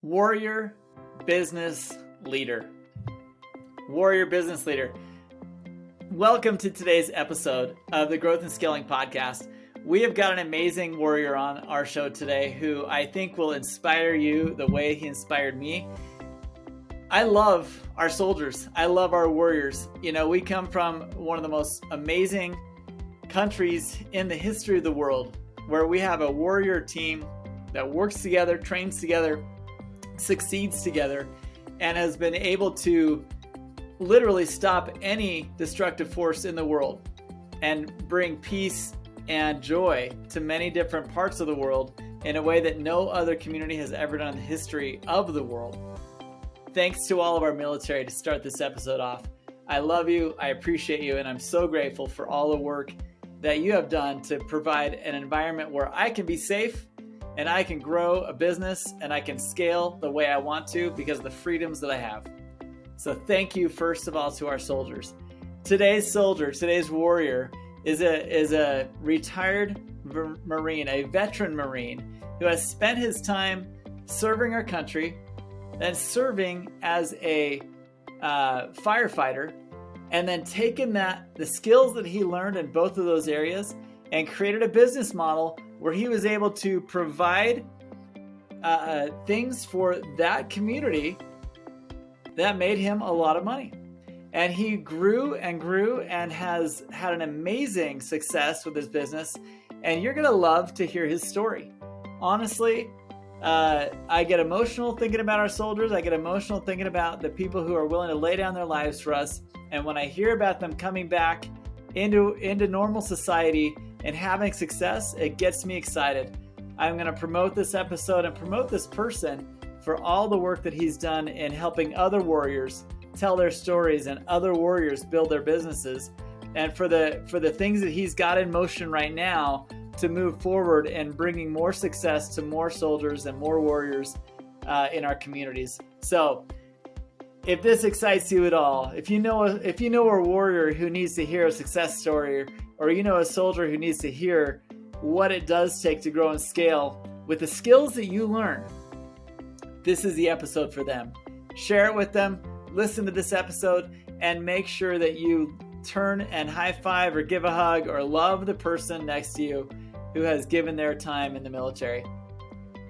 Warrior business leader. Warrior business leader. Welcome to today's episode of the Growth and Scaling Podcast. We have got an amazing warrior on our show today who I think will inspire you the way he inspired me. I love our soldiers. I love our warriors. You know, we come from one of the most amazing countries in the history of the world where we have a warrior team that works together, trains together, succeeds together, and has been able to literally stop any destructive force in the world and bring peace and joy to many different parts of the world in a way that no other community has ever done in the history of the world. Thanks to all of our military to start this episode off. I love you, I appreciate you, and I'm so grateful for all the work that you have done to provide an environment where I can be safe and I can grow a business and I can scale the way I want to because of the freedoms that I have. So thank you, first of all, to our soldiers. Today's soldier, today's warrior, is a retired Marine, a veteran Marine who has spent his time serving our country and serving as a firefighter, and then taken the skills that he learned in both of those areas and created a business model where he was able to provide things for that community that made him a lot of money. And he grew and grew and has had an amazing success with his business. And you're going to love to hear his story. Honestly, I get emotional thinking about our soldiers. I get emotional thinking about the people who are willing to lay down their lives for us. And when I hear about them coming back into normal society and having success, it gets me excited. I'm going to promote this episode and promote this person for all the work that he's done in helping other warriors tell their stories and other warriors build their businesses, and for the things that he's got in motion right now to move forward and bringing more success to more soldiers and more warriors in our communities. So if this excites you at all, if you know a warrior who needs to hear a success story, or you know a soldier who needs to hear what it does take to grow and scale with the skills that you learn, this is the episode for them. Share it with them, listen to this episode, and make sure that you turn and high five or give a hug or love the person next to you who has given their time in the military.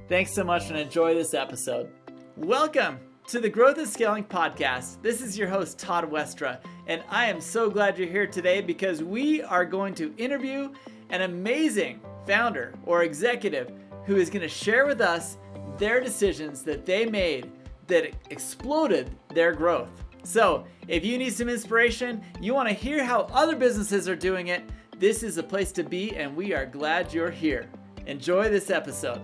Thanks so much and enjoy this episode. Welcome to the Growth and Scaling Podcast. This is your host, Todd Westra, and I am so glad you're here today because we are going to interview an amazing founder or executive who is going to share with us their decisions that they made that exploded their growth. So if you need some inspiration, you want to hear how other businesses are doing it, this is the place to be, and we are glad you're here. Enjoy this episode.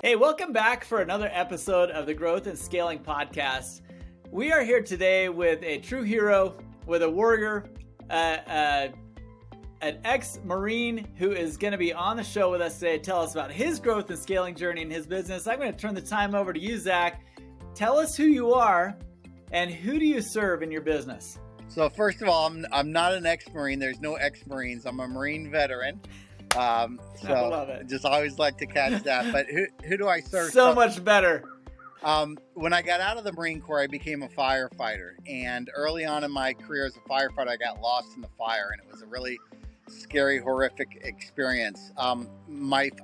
Hey, welcome back for another episode of the Growth and Scaling Podcast. We are here today with a true hero, with a warrior, an ex-Marine who is going to be on the show with us today to tell us about his growth and scaling journey in his business. I'm going to turn the time over to you, Zach. Tell us who you are and who do you serve in your business? So first of all, I'm not an ex-Marine. There's no ex-Marines. I'm a Marine veteran. I love it. Just always like to catch that. But who do I serve? So much better. When I got out of the Marine Corps, I became a firefighter. And early on in my career as a firefighter, I got lost in the fire, and it was a really scary, horrific experience. I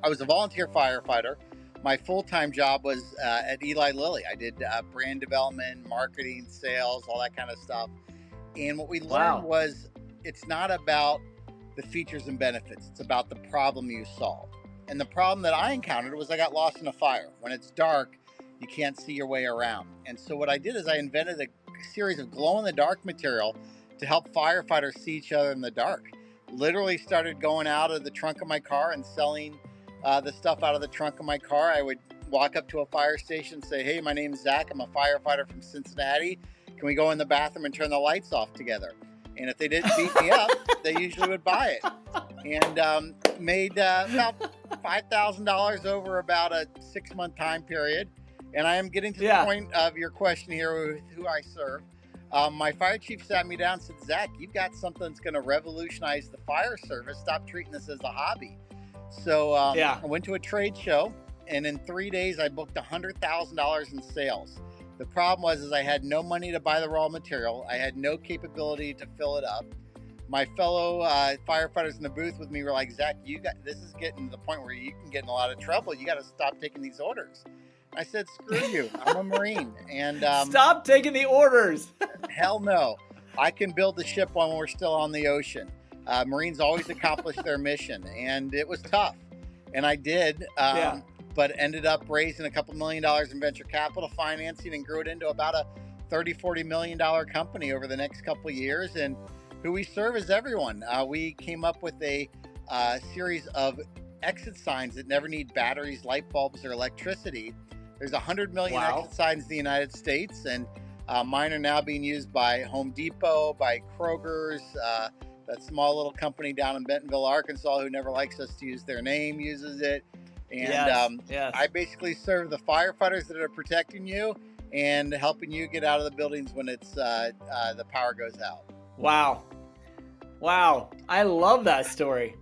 was a volunteer firefighter. My full-time job was at Eli Lilly. I did brand development, marketing, sales, all that kind of stuff. And what we learned was it's not about the features and benefits. It's about the problem you solve. And the problem that I encountered was I got lost in a fire. When it's dark, you can't see your way around. And so what I did is I invented a series of glow-in-the-dark material to help firefighters see each other in the dark. Literally started going out of the trunk of my car and selling the stuff out of the trunk of my car. I would walk up to a fire station and say, "Hey, my name's Zach. I'm a firefighter from Cincinnati. Can we go in the bathroom and turn the lights off together?" And if they didn't beat me up, they usually would buy it. And made about $5,000 over about a 6-month time period. And I am getting to the point of your question here with who I serve. My fire chief sat me down and said, "Zach, you've got something that's going to revolutionize the fire service. Stop treating this as a hobby." So I went to a trade show And in 3 days, I booked $100,000 in sales. The problem was I had no money to buy the raw material. I had no capability to fill it up. My fellow firefighters in the booth with me were like, Zach, this is getting to the point where you can get in a lot of trouble. You got to stop taking these orders. I said, screw you. I'm a Marine. And stop taking the orders. Hell no. I can build the ship when we're still on the ocean. Marines always accomplish their mission. And it was tough. And I did. But ended up raising a couple $1 million in venture capital financing and grew it into about a $30-40 million company over the next couple of years. And who we serve is everyone. We came up with a series of exit signs that never need batteries, light bulbs, or electricity. There's 100 million exit signs in the United States, and mine are now being used by Home Depot, by Kroger's, that small little company down in Bentonville, Arkansas, who never likes us to use their name, uses it. And I basically serve the firefighters that are protecting you and helping you get out of the buildings when it's the power goes out. Wow. I love that story.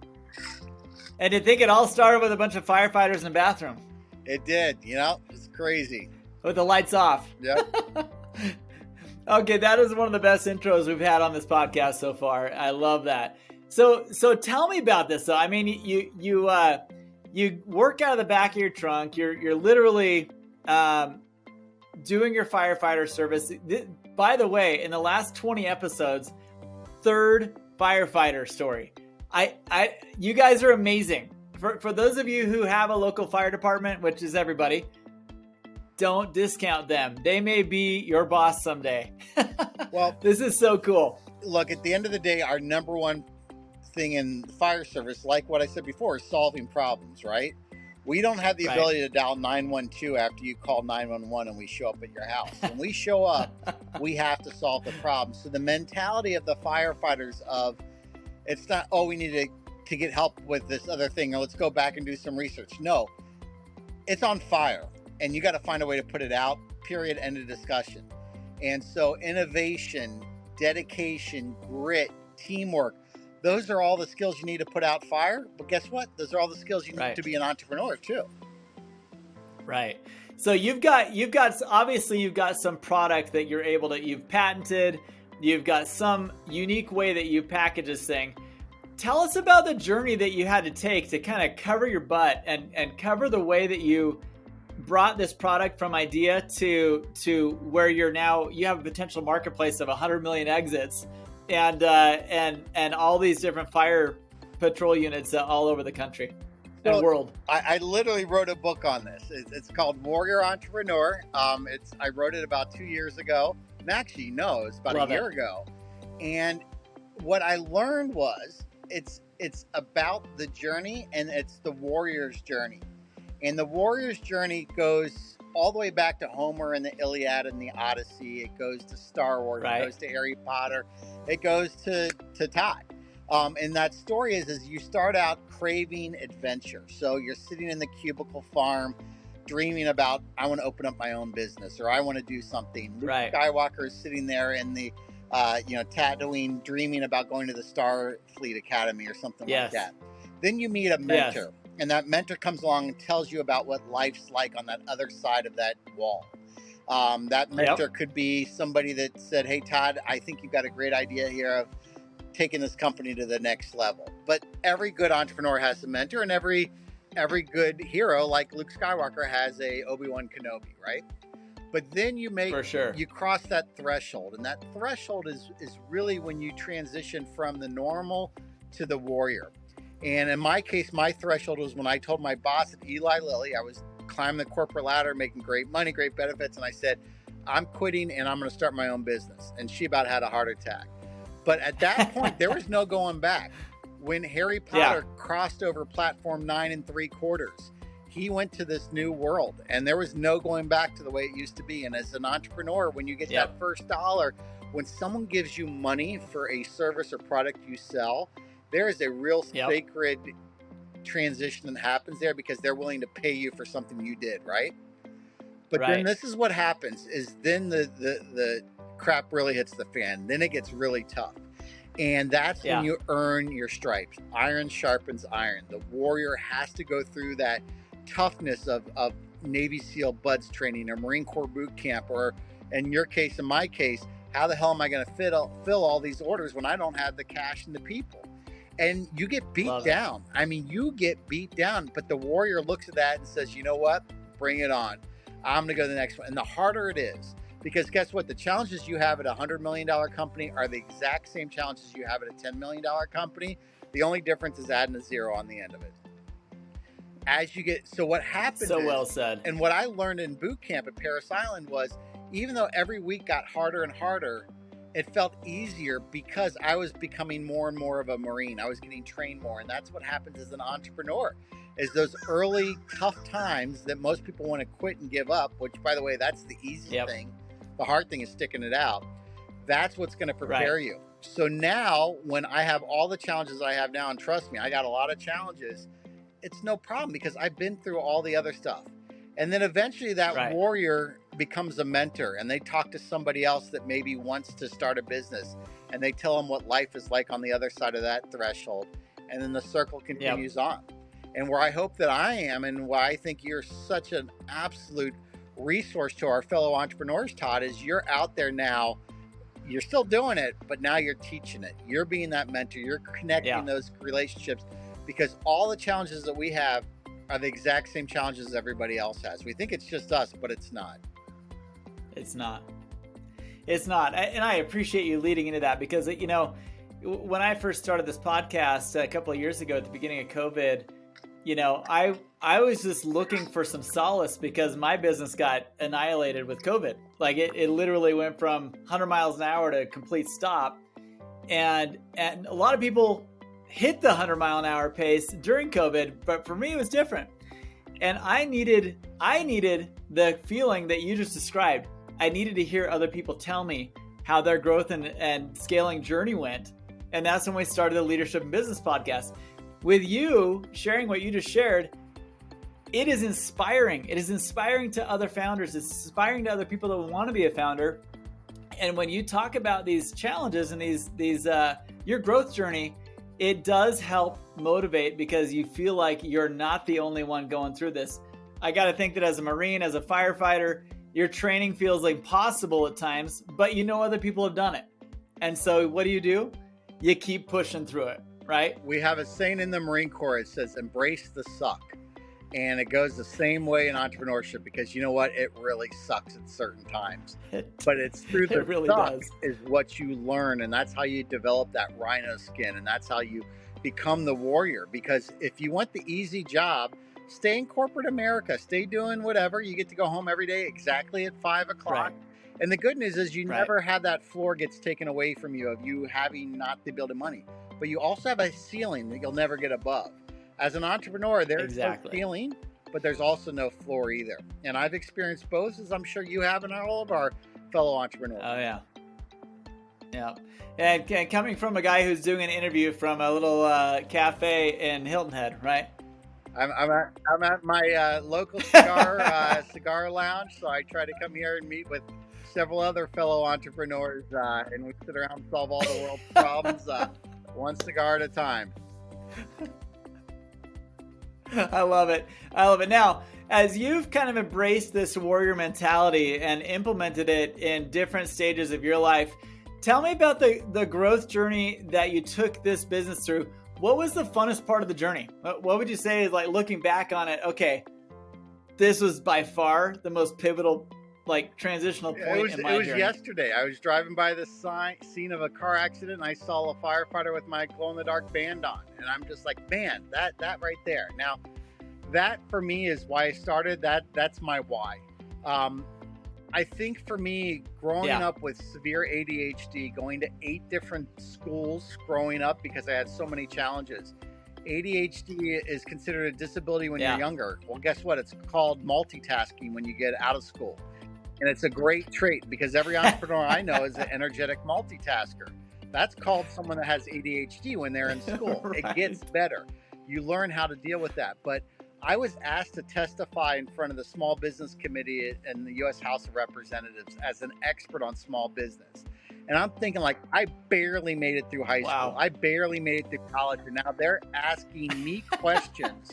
And to think it all started with a bunch of firefighters in the bathroom. It did, it's crazy. With the lights off. Yeah. Okay, that is one of the best intros we've had on this podcast so far. I love that. So tell me about this though. I mean, you work out of the back of your trunk. You're literally doing your firefighter service. By the way, in the last 20 episodes, third firefighter story. You guys are amazing. For those of you who have a local fire department, which is everybody, don't discount them. They may be your boss someday. Well, this is so cool. Look, at the end of the day, our number one thing in fire service, like what I said before, is solving problems, right? We don't have the ability to dial 912 after you call 911 and we show up at your house. When we show up, we have to solve the problem. So the mentality of the firefighters it's not, we need to get help with this other thing, or let's go back and do some research. No, it's on fire and you got to find a way to put it out, period, end of discussion. And so innovation, dedication, grit, teamwork, those are all the skills you need to put out fire. But guess what? Those are all the skills you need to be an entrepreneur too. Right. So you've got obviously you've got some product that you've patented. You've got some unique way that you package this thing. Tell us about the journey that you had to take to kind of cover your butt and cover the way that you brought this product from idea to where you have a potential marketplace of 100 million exits and all these different fire patrol units all over the country and world. I literally wrote a book on this. It's called Warrior Entrepreneur. I wrote it about 2 years ago. And actually, no, it's about a year ago. And what I learned was it's about the journey, and it's the warrior's journey. And the warrior's journey goes all the way back to Homer and the Iliad and the Odyssey. It goes to Star Wars. It goes to Harry Potter. It goes to Todd. And that story is you start out craving adventure. So you're sitting in the cubicle farm dreaming about, I want to open up my own business, or I want to do something. Luke Skywalker is sitting there in the Tatooine dreaming about going to the Starfleet Academy or something like that. Then you meet a mentor. And that mentor comes along and tells you about what life's like on that other side of that wall. That mentor could be somebody that said, hey, Todd, I think you've got a great idea here of taking this company to the next level. But every good entrepreneur has a mentor, and every good hero, like Luke Skywalker, has a Obi-Wan Kenobi, right? But then you cross that threshold, and that threshold is really when you transition from the normal to the warrior. And in my case, my threshold was when I told my boss at Eli Lilly, I was climbing the corporate ladder, making great money, great benefits. And I said, I'm quitting and I'm going to start my own business. And she about had a heart attack. But at that point, there was no going back. When Harry Potter crossed over platform 9 3/4, he went to this new world, and there was no going back to the way it used to be. And as an entrepreneur, when you get that first dollar, when someone gives you money for a service or product you sell, there is a real sacred transition that happens there, because they're willing to pay you for something you did, right? But then this is what happens, is then the crap really hits the fan. Then it gets really tough. And that's when you earn your stripes. Iron sharpens iron. The warrior has to go through that toughness of Navy SEAL BUDS training or Marine Corps boot camp, or in your case, in my case, how the hell am I going to fill all these orders when I don't have the cash and the people? And you get beat down. I mean, you get beat down, but the warrior looks at that and says, you know what? Bring it on. I'm going to go to the next one. And the harder it is, because guess what? The challenges you have at a $100 million company are the exact same challenges you have at a $10 million company. The only difference is adding a zero on the end of it. As you get, so what happens So well said. And what I learned in boot camp at Parris Island was, even though every week got harder and harder, it felt easier because I was becoming more and more of a Marine. I was getting trained more. And that's what happens as an entrepreneur, is those early tough times that most people want to quit and give up, which, by the way, that's the easy thing. The hard thing is sticking it out. That's what's going to prepare you. So now when I have all the challenges I have now, and trust me, I got a lot of challenges, it's no problem because I've been through all the other stuff. And then eventually that warrior becomes a mentor, and they talk to somebody else that maybe wants to start a business, and they tell them what life is like on the other side of that threshold. And then the circle continues on. And where I hope that I am, and why I think you're such an absolute resource to our fellow entrepreneurs, Todd, is you're out there now. You're still doing it, but now you're teaching it. You're being that mentor. You're connecting those relationships, because all the challenges that we have are the exact same challenges everybody else has. We think it's just us, but it's not. It's not. It's not. And I appreciate you leading into that, because, you know, when I first started this podcast a couple of years ago at the beginning of COVID, you know, I was just looking for some solace because my business got annihilated with COVID. Like it literally went from 100 miles an hour to a complete stop. And a lot of people hit the 100 mile an hour pace during COVID, but for me it was different. And I needed the feeling that you just described. I needed to hear other people tell me how their growth and scaling journey went. And that's when we started the Leadership and Business Podcast. With you sharing what you just shared, it is inspiring. It is inspiring to other founders. It's inspiring to other people that want to be a founder. And when you talk about these challenges and these your growth journey, it does help motivate, because you feel like you're not the only one going through this. I got to think that as a Marine, as a firefighter, your training feels impossible at times, but you know other people have done it. And so what do? You keep pushing through it, right? We have a saying in the Marine Corps. It says, embrace the suck. And it goes the same way in entrepreneurship, because you know what? It really sucks at certain times. But it's through the really suck does. is what you learn. And that's how you develop that rhino skin. And that's how you become the warrior. Because if you want the easy job, stay in corporate America. Stay doing whatever. You get to go home every day exactly at 5 o'clock. Right. And the good news is you never have that floor gets taken away from you of you having not the ability money. But you also have a ceiling that you'll never get above. As an entrepreneur, there's no ceiling, but there's also no floor either. And I've experienced both, as I'm sure you have, and all of our fellow entrepreneurs. Oh, yeah. Yeah. And coming from a guy who's doing an interview from a little cafe in Hilton Head, right? I'm at my local cigar lounge, so I try to come here and meet with several other fellow entrepreneurs, and we sit around and solve all the world's problems one cigar at a time. I love it. I love it. Now, as you've kind of embraced this warrior mentality and implemented it in different stages of your life, tell me about the growth journey that you took this business through. What was the funnest part of the journey? What would you say is, like, looking back on it, okay, this was by far the most pivotal, like, transitional point in my journey? It was yesterday. I was driving by the scene of a car accident, and I saw a firefighter with my glow-in-the-dark band on. And I'm just like, man, that right there. Now, that for me is why I started. That's my why. I think for me, growing up with severe ADHD, going to 8 different schools growing up because I had so many challenges. ADHD is considered a disability when you're younger. Well, guess what? It's called multitasking when you get out of school. And it's a great trait, because every entrepreneur I know is an energetic multitasker. That's called someone that has ADHD when they're in school. Right. It gets better. You learn how to deal with that. But I was asked to testify in front of the Small Business Committee in the U.S. House of Representatives as an expert on small business. And I'm thinking, like, I barely made it through high school. I barely made it through college. And now they're asking me questions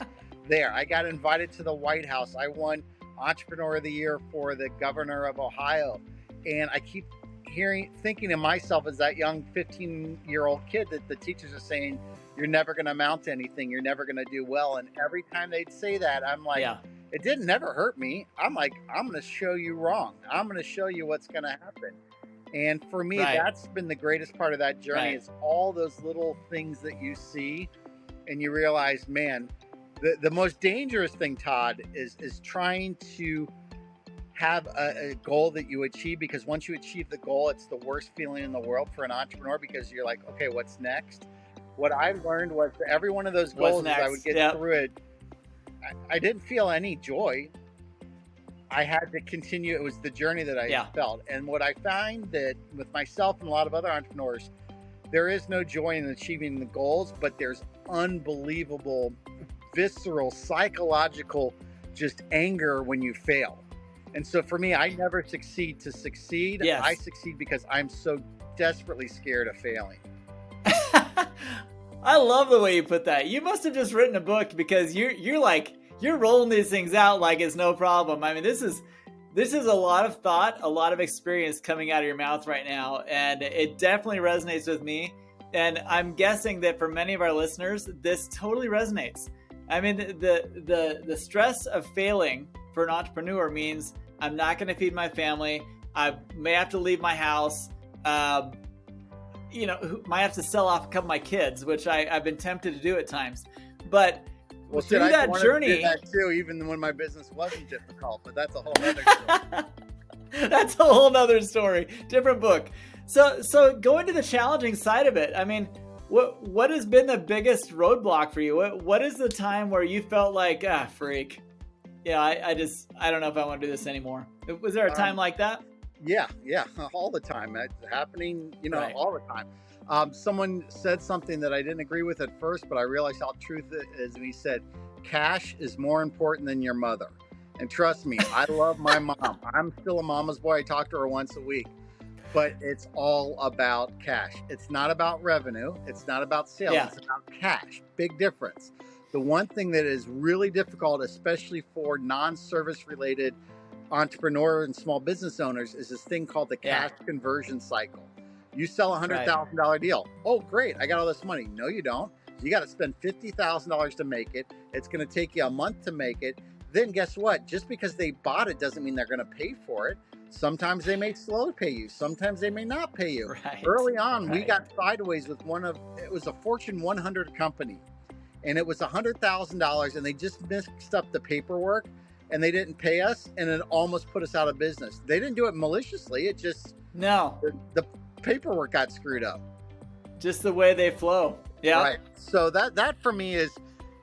there. I got invited to the White House. I won Entrepreneur of the Year for the governor of Ohio. And I keep thinking to myself as that young 15-year-old kid that the teachers are saying, you're never going to amount to anything. You're never going to do well. And every time they'd say that, I'm like, it didn't never hurt me. I'm like, I'm going to show you wrong. I'm going to show you what's going to happen. And for me, that's been the greatest part of that journey is all those little things that you see and you realize, man, the most dangerous thing, Todd, is trying to have a goal that you achieve, because once you achieve the goal, it's the worst feeling in the world for an entrepreneur, because you're like, okay, what's next? What I learned was for every one of those goals, as I would get through it, I didn't feel any joy. I had to continue. It was the journey that I felt. And what I find that with myself and a lot of other entrepreneurs, there is no joy in achieving the goals, but there's unbelievable, visceral, psychological, just anger when you fail. And so for me, I never succeed to succeed. I succeed because I'm so desperately scared of failing. I love the way you put that. You must have just written a book, because you're rolling these things out like it's no problem. I mean, this is a lot of thought, a lot of experience coming out of your mouth right now, and it definitely resonates with me. And I'm guessing that for many of our listeners, this totally resonates. I mean, the stress of failing for an entrepreneur means I'm not going to feed my family. I may have to leave my house. Might have to sell off a couple of my kids, which I've been tempted to do at times. But through that journey, did that too, even when my business wasn't difficult. But that's a whole other story. That's a whole nother story, different book. So going to the challenging side of it, I mean, what has been the biggest roadblock for you? What is the time where you felt like, freak? Yeah, I don't know if I want to do this anymore. Was there a time like that? Yeah, all the time. It's happening, all the time. Someone said something that I didn't agree with at first, but I realized how true it is. And he said, cash is more important than your mother. And trust me, I love my mom. I'm still a mama's boy. I talk to her once a week. But it's all about cash. It's not about revenue. It's not about sales. It's about cash. Big difference. The one thing that is really difficult, especially for non-service related entrepreneurs and small business owners, is this thing called the cash conversion cycle. You sell a $100,000 deal. Oh, great. I got all this money. No, you don't. You got to spend $50,000 to make it. It's going to take you a month to make it. Then guess what? Just because they bought it doesn't mean they're going to pay for it. Sometimes they may slow pay you. Sometimes they may not pay you. Early on, we got sideways with it was a Fortune 100 company. And it was $100,000, and they just mixed up the paperwork, and they didn't pay us, and it almost put us out of business. They didn't do it maliciously. It just the paperwork got screwed up. Just the way they flow. Yeah. Right. So that for me is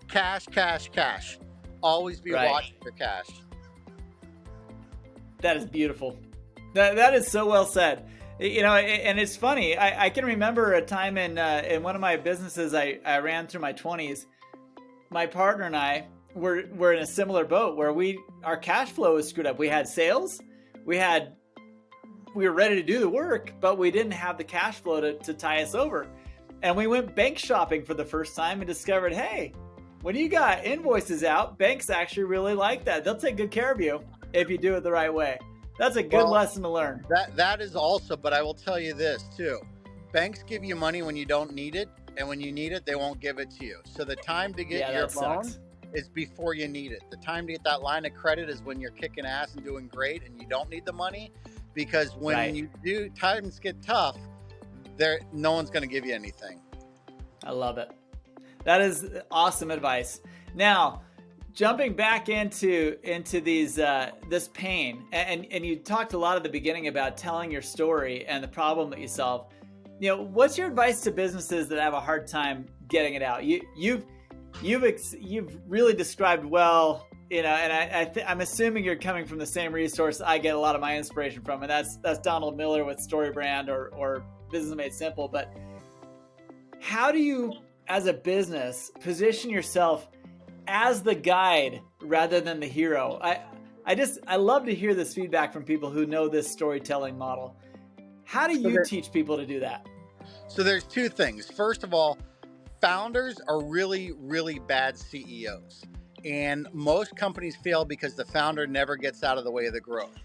cash. Always be watching for cash. That is beautiful. That is so well said. And it's funny. I can remember a time in one of my businesses I ran through my 20s. My partner and I were in a similar boat where our cash flow was screwed up. We had sales, we were ready to do the work, but we didn't have the cash flow to tie us over. And we went bank shopping for the first time and discovered, hey, when you got invoices out, banks actually really like that. They'll take good care of you if you do it the right way. That's a good lesson to learn. That is also, but I will tell you this too. Banks give you money when you don't need it, and when you need it, they won't give it to you. So the time to get your loan is before you need it. The time to get that line of credit is when you're kicking ass and doing great and you don't need the money, because when you do, times get tough, no one's going to give you anything. I love it. That is awesome advice. Now, jumping back into these this pain, and you talked a lot at the beginning about telling your story and the problem that you solve. What's your advice to businesses that have a hard time getting it out? You've really described well, and I'm assuming you're coming from the same resource I get a lot of my inspiration from, and that's Donald Miller with StoryBrand or Business Made Simple. But how do you, as a business, position yourself as the guide rather than the hero? I love to hear this feedback from people who know this storytelling model. How do you teach people to do that? So there's two things. First of all, founders are really, really bad CEOs. And most companies fail because the founder never gets out of the way of the growth.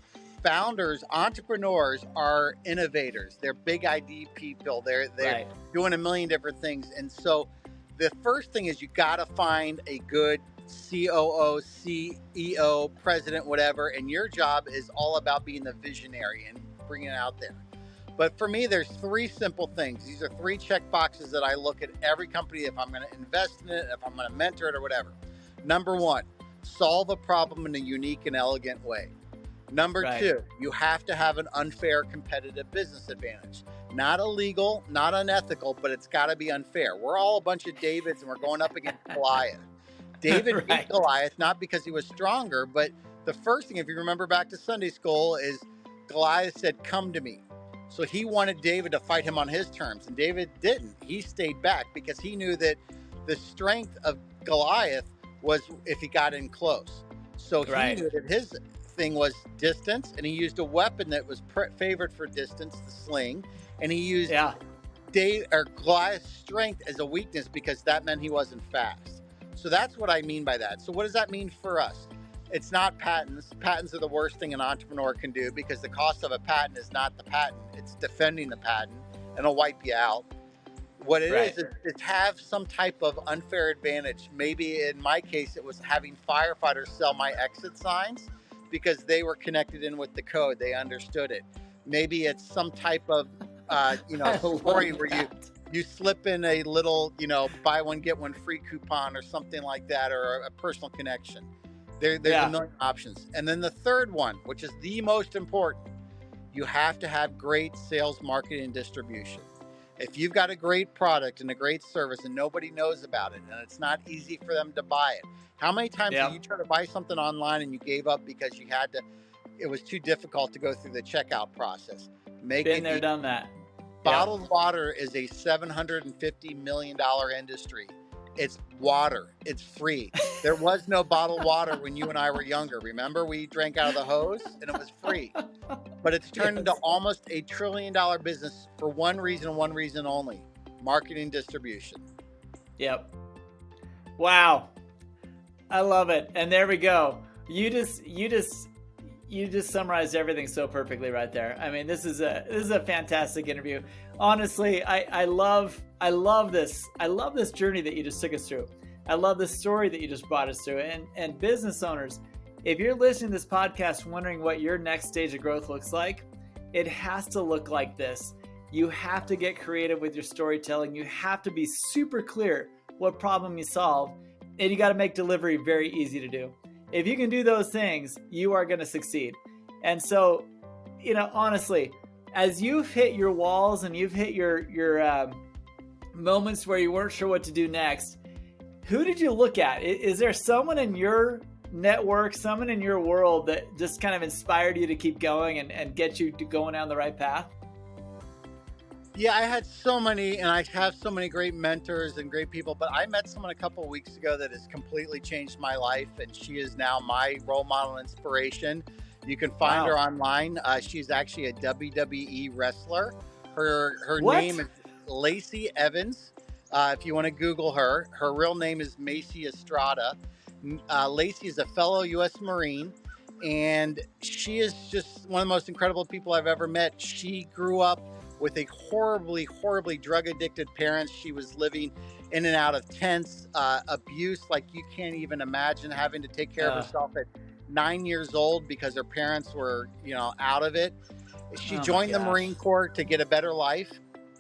Founders, entrepreneurs are innovators. They're big idea people. They're Right. doing a million different things. And so the first thing is you got to find a good COO, CEO, president, whatever. And your job is all about being the visionary and bringing it out there. But for me, there's three simple things. These are three check boxes that I look at every company if I'm going to invest in it, if I'm going to mentor it or whatever. Number one, solve a problem in a unique and elegant way. Number two, you have to have an unfair competitive business advantage. Not illegal, not unethical, but it's got to be unfair. We're all a bunch of Davids and we're going up against Goliath. David beat Goliath, not because he was stronger, but the first thing, if you remember back to Sunday school, is Goliath said, "Come to me." So he wanted David to fight him on his terms, and David didn't. He stayed back because he knew that the strength of Goliath was if he got in close. So he knew that his thing was distance, and he used a weapon that was favored for distance, the sling, and he used Goliath's strength as a weakness because that meant he wasn't fast. So that's what I mean by that. So what does that mean for us? It's not patents. Patents are the worst thing an entrepreneur can do because the cost of a patent is not the patent. It's defending the patent, and it'll wipe you out. What it is have some type of unfair advantage. Maybe in my case, it was having firefighters sell my exit signs because they were connected in with the code. They understood it. Maybe it's some type of, story where you slip in a little, buy one, get one free coupon or something like that, or a personal connection. There's a million options. And then the third one, which is the most important, you have to have great sales, marketing, and distribution. If you've got a great product and a great service and nobody knows about it and it's not easy for them to buy it, how many times have you tried to buy something online and you gave up because it was too difficult to go through the checkout process? Been there, done that. Bottled water is a $750 million industry. It's water. It's free. There was no bottled water when you and I were younger. Remember, we drank out of the hose and it was free. But it's turned into almost $1 trillion business for one reason only: marketing, distribution. Yep. Wow. I love it. And there we go. You just summarized everything so perfectly right there. I mean, this is a fantastic interview. Honestly, I love this. I love this journey that you just took us through. I love the story that you just brought us through. And business owners, if you're listening to this podcast wondering what your next stage of growth looks like, it has to look like this. You have to get creative with your storytelling. You have to be super clear what problem you solve, and you got to make delivery very easy to do. If you can do those things, you are going to succeed. And so, honestly, as you've hit your walls and you've hit your moments where you weren't sure what to do next, who did you look at? Is there someone in your network, someone in your world that just kind of inspired you to keep going and get you to going down the right path? Yeah, I had so many, and I have so many great mentors and great people, but I met someone a couple of weeks ago that has completely changed my life, and she is now my role model and inspiration. You can find her online. She's actually a WWE wrestler. Her name is Lacey Evans. If you want to Google her, her real name is Macy Estrada. Lacey is a fellow U.S. Marine, and she is just one of the most incredible people I've ever met. She grew up with a horribly, horribly drug-addicted parents. She was living in and out of tents, abuse like you can't even imagine, having to take care of herself at 9 years old because her parents were, out of it. She joined the Marine Corps to get a better life.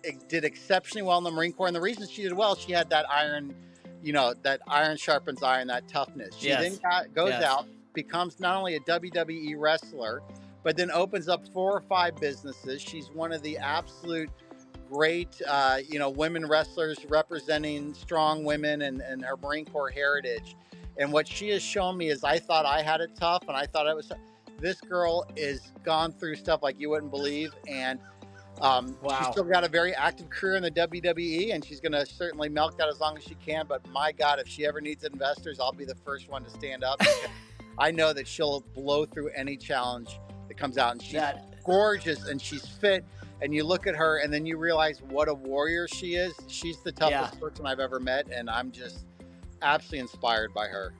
It did exceptionally well in the Marine Corps. And the reason she did well, she had that iron, that iron sharpens iron, that toughness. She then goes out, becomes not only a WWE wrestler, but then opens up 4 or 5 businesses. She's one of the absolute great, women wrestlers representing strong women and her Marine Corps heritage. And what she has shown me is I thought I had it tough, and I thought it was. This girl is gone through stuff like you wouldn't believe, and she's still got a very active career in the WWE, and she's going to certainly milk that as long as she can. But my God, if she ever needs investors, I'll be the first one to stand up. I know that she'll blow through any challenge that comes out, and she's gorgeous and she's fit, and you look at her and then you realize what a warrior she is. She's the toughest person I've ever met, and I'm just absolutely inspired by her.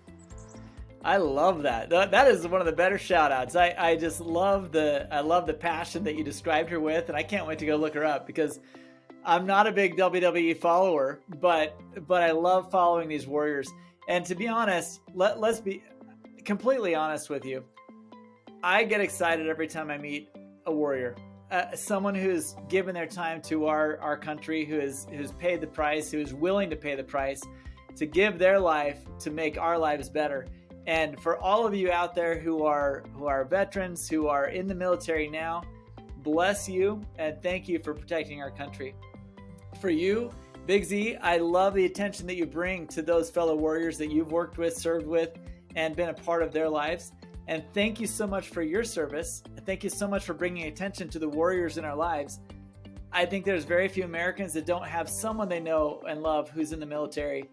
I love that. That is one of the better shout outs. I just love the passion that you described her with, and I can't wait to go look her up because I'm not a big WWE follower, but I love following these warriors. And to be honest, let's be completely honest with you. I get excited every time I meet a warrior, someone who's given their time to our country, who's paid the price, who is willing to pay the price to give their life to make our lives better. And for all of you out there who are veterans, who are in the military now, bless you and thank you for protecting our country. For you, Big Z, I love the attention that you bring to those fellow warriors that you've worked with, served with, and been a part of their lives. And thank you so much for your service. Thank you so much for bringing attention to the warriors in our lives. I think there's very few Americans that don't have someone they know and love who's in the military.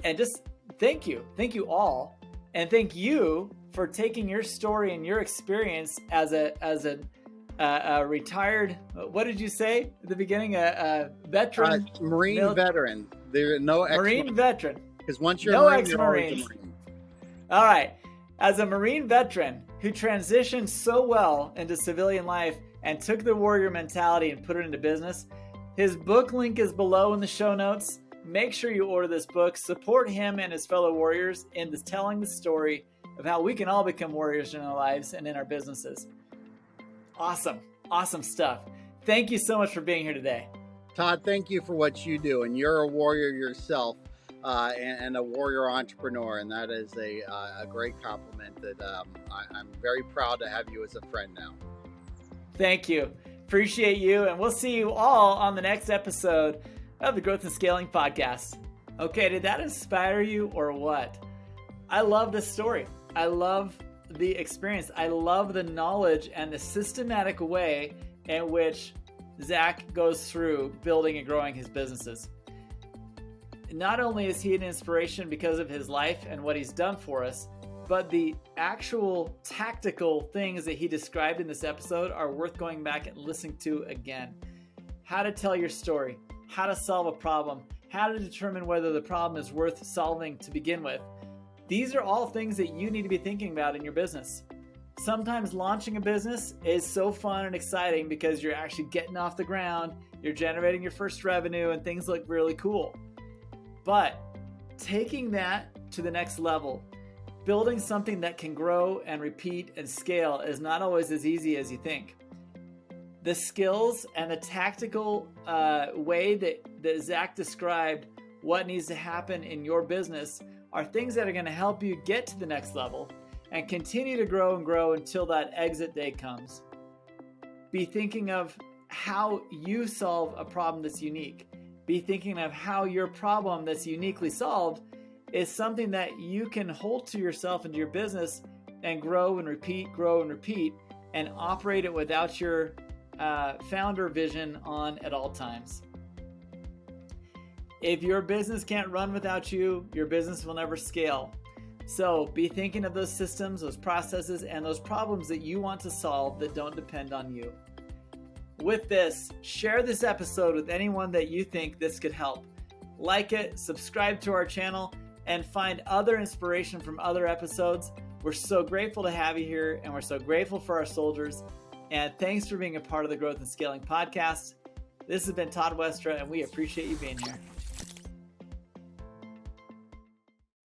And just thank you. Thank you all. And thank you for taking your story and your experience as a retired, what did you say at the beginning? A veteran? Marine veteran. There are no Marine veteran. Because once you're no a Marine, you're always a Marine. All right. As a Marine veteran who transitioned so well into civilian life and took the warrior mentality and put it into business, his book link is below in the show notes. Make sure you order this book. Support him and his fellow warriors in telling the story of how we can all become warriors in our lives and in our businesses. Awesome. Awesome stuff. Thank you so much for being here today. Todd, thank you for what you do. And you're a warrior yourself and a warrior entrepreneur. And that is a great compliment that I'm very proud to have you as a friend now. Thank you. Appreciate you. And we'll see you all on the next episode of the Growth and Scaling Podcast. Okay, did that inspire you or what? I love this story. I love the experience. I love the knowledge and the systematic way in which Zach goes through building and growing his businesses. Not only is he an inspiration because of his life and what he's done for us, but the actual tactical things that he described in this episode are worth going back and listening to again. How to tell your story, how to solve a problem, how to determine whether the problem is worth solving to begin with. These are all things that you need to be thinking about in your business. Sometimes launching a business is so fun and exciting because you're actually getting off the ground, you're generating your first revenue, and things look really cool. But taking that to the next level, building something that can grow and repeat and scale is not always as easy as you think. The skills and the tactical way that Zach described what needs to happen in your business are things that are going to help you get to the next level and continue to grow and grow until that exit day comes. Be thinking of how you solve a problem that's unique. Be thinking of how your problem that's uniquely solved is something that you can hold to yourself and to your business and grow and repeat, and operate it without your founder vision on at all times. If your business can't run without you, your business will never scale. So be thinking of those systems, those processes, and those problems that you want to solve that don't depend on you. With this, share this episode with anyone that you think this could help. Like it, subscribe to our channel, and find other inspiration from other episodes. We're so grateful to have you here, and we're so grateful for our soldiers. And thanks for being a part of the Growth and Scaling Podcast. This has been Todd Westra, and we appreciate you being here.